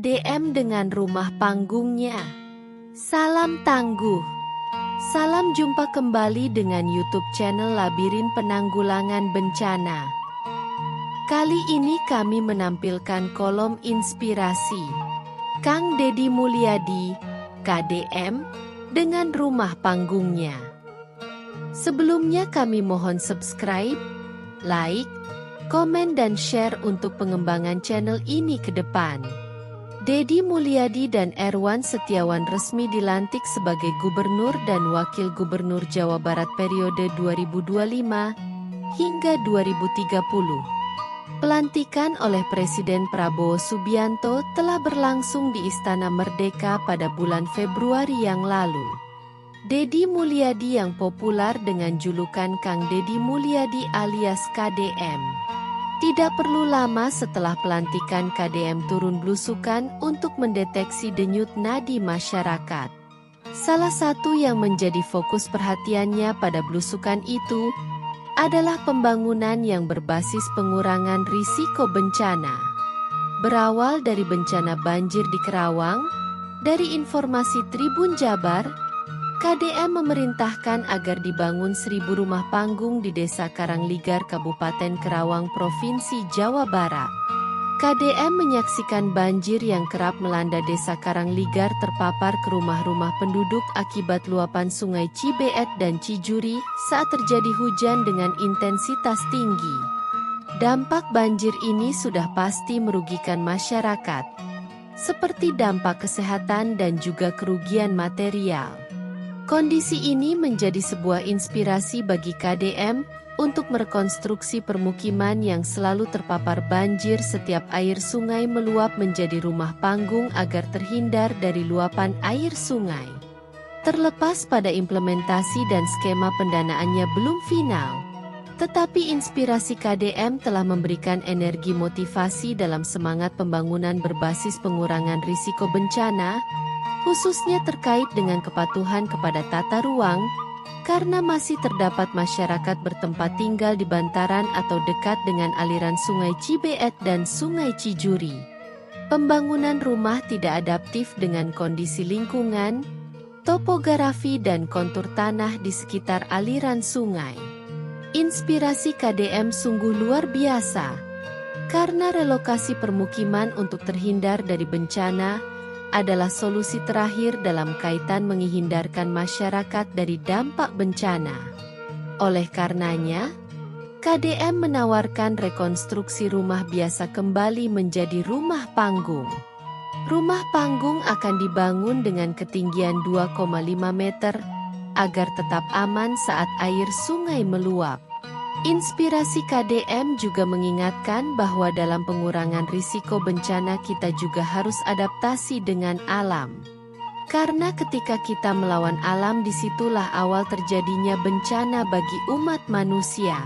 KDM dengan rumah panggungnya. Salam tangguh. Salam jumpa kembali dengan YouTube channel Labirin Penanggulangan Bencana. Kali ini kami menampilkan kolom inspirasi Kang Deddy Mulyadi, KDM, dengan rumah panggungnya. Sebelumnya kami mohon subscribe, like, komen dan share untuk pengembangan channel ini ke depan. Deddy Mulyadi dan Erwan Setiawan resmi dilantik sebagai Gubernur dan Wakil Gubernur Jawa Barat periode 2025 hingga 2030. Pelantikan oleh Presiden Prabowo Subianto telah berlangsung di Istana Merdeka pada bulan Februari yang lalu. Deddy Mulyadi yang populer dengan julukan Kang Deddy Mulyadi alias KDM. Tidak perlu lama setelah pelantikan KDM turun blusukan untuk mendeteksi denyut nadi masyarakat. Salah satu yang menjadi fokus perhatiannya pada blusukan itu adalah pembangunan yang berbasis pengurangan risiko bencana. Berawal dari bencana banjir di Kerawang, dari informasi Tribun Jabar, KDM memerintahkan agar dibangun 1.000 rumah panggung di Desa Karangligar, Kabupaten Kerawang, Provinsi Jawa Barat. KDM menyaksikan banjir yang kerap melanda Desa Karangligar terpapar ke rumah-rumah penduduk akibat luapan Sungai Cibeet dan Cijuri saat terjadi hujan dengan intensitas tinggi. Dampak banjir ini sudah pasti merugikan masyarakat, seperti dampak kesehatan dan juga kerugian material. Kondisi ini menjadi sebuah inspirasi bagi KDM untuk merekonstruksi permukiman yang selalu terpapar banjir setiap air sungai meluap menjadi rumah panggung agar terhindar dari luapan air sungai. Terlepas pada implementasi dan skema pendanaannya belum final, tetapi inspirasi KDM telah memberikan energi motivasi dalam semangat pembangunan berbasis pengurangan risiko bencana, khususnya terkait dengan kepatuhan kepada tata ruang, karena masih terdapat masyarakat bertempat tinggal di bantaran atau dekat dengan aliran Sungai Cibeet dan Sungai Cijuri. Pembangunan rumah tidak adaptif dengan kondisi lingkungan, topografi dan kontur tanah di sekitar aliran sungai. Inspirasi KDM sungguh luar biasa, karena relokasi permukiman untuk terhindar dari bencana adalah solusi terakhir dalam kaitan menghindarkan masyarakat dari dampak bencana. Oleh karenanya, KDM menawarkan rekonstruksi rumah biasa kembali menjadi rumah panggung. Rumah panggung akan dibangun dengan ketinggian 2,5 meter agar tetap aman saat air sungai meluap. Inspirasi KDM juga mengingatkan bahwa dalam pengurangan risiko bencana kita juga harus adaptasi dengan alam. Karena ketika kita melawan alam, disitulah awal terjadinya bencana bagi umat manusia.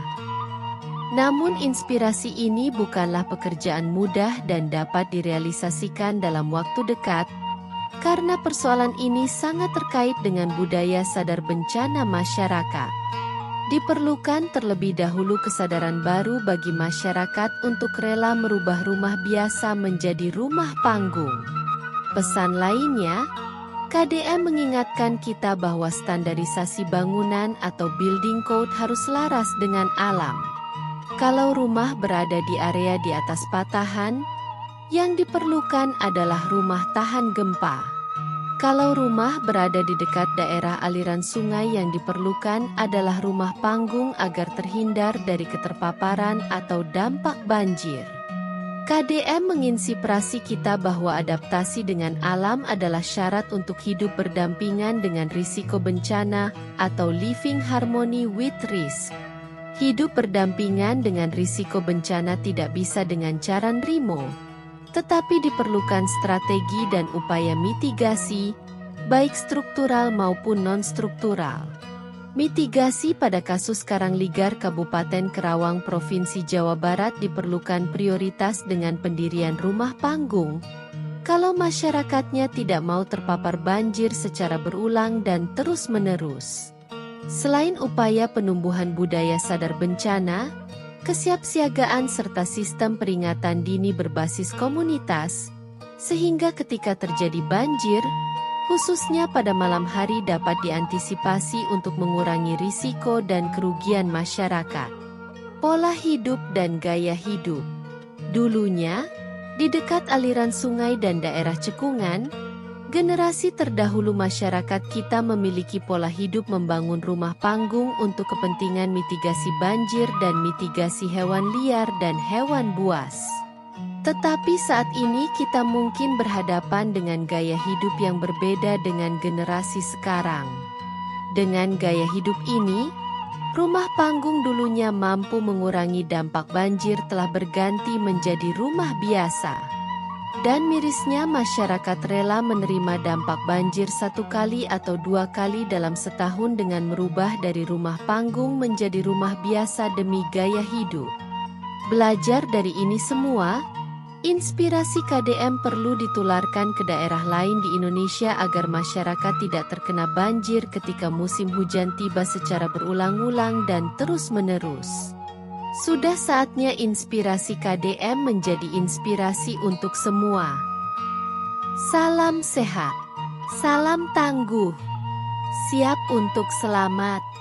Namun inspirasi ini bukanlah pekerjaan mudah dan dapat direalisasikan dalam waktu dekat, karena persoalan ini sangat terkait dengan budaya sadar bencana masyarakat. Diperlukan terlebih dahulu kesadaran baru bagi masyarakat untuk rela merubah rumah biasa menjadi rumah panggung. Pesan lainnya, KDM mengingatkan kita bahwa standarisasi bangunan atau building code harus selaras dengan alam. Kalau rumah berada di area di atas patahan, yang diperlukan adalah rumah tahan gempa. Kalau rumah berada di dekat daerah aliran sungai, yang diperlukan adalah rumah panggung agar terhindar dari keterpaparan atau dampak banjir. KDM menginspirasi kita bahwa adaptasi dengan alam adalah syarat untuk hidup berdampingan dengan risiko bencana atau living harmony with risk. Hidup berdampingan dengan risiko bencana tidak bisa dengan cara nrimo, tetapi diperlukan strategi dan upaya mitigasi, baik struktural maupun non-struktural. Mitigasi pada kasus Karangligar Kabupaten Kerawang Provinsi Jawa Barat diperlukan prioritas dengan pendirian rumah panggung, kalau masyarakatnya tidak mau terpapar banjir secara berulang dan terus-menerus. Selain upaya penumbuhan budaya sadar bencana, kesiapsiagaan serta sistem peringatan dini berbasis komunitas, sehingga ketika terjadi banjir, khususnya pada malam hari dapat diantisipasi untuk mengurangi risiko dan kerugian masyarakat. Pola hidup dan gaya hidup. Dulunya, di dekat aliran sungai dan daerah cekungan, generasi terdahulu masyarakat kita memiliki pola hidup membangun rumah panggung untuk kepentingan mitigasi banjir dan mitigasi hewan liar dan hewan buas. Tetapi saat ini kita mungkin berhadapan dengan gaya hidup yang berbeda dengan generasi sekarang. Dengan gaya hidup ini, rumah panggung dulunya mampu mengurangi dampak banjir telah berganti menjadi rumah biasa. Dan mirisnya masyarakat rela menerima dampak banjir 1 kali atau 2 kali dalam setahun dengan merubah dari rumah panggung menjadi rumah biasa demi gaya hidup. Belajar dari ini semua, inspirasi KDM perlu ditularkan ke daerah lain di Indonesia agar masyarakat tidak terkena banjir ketika musim hujan tiba secara berulang-ulang dan terus-menerus. Sudah saatnya inspirasi KDM menjadi inspirasi untuk semua. Salam sehat, salam tangguh, siap untuk selamat.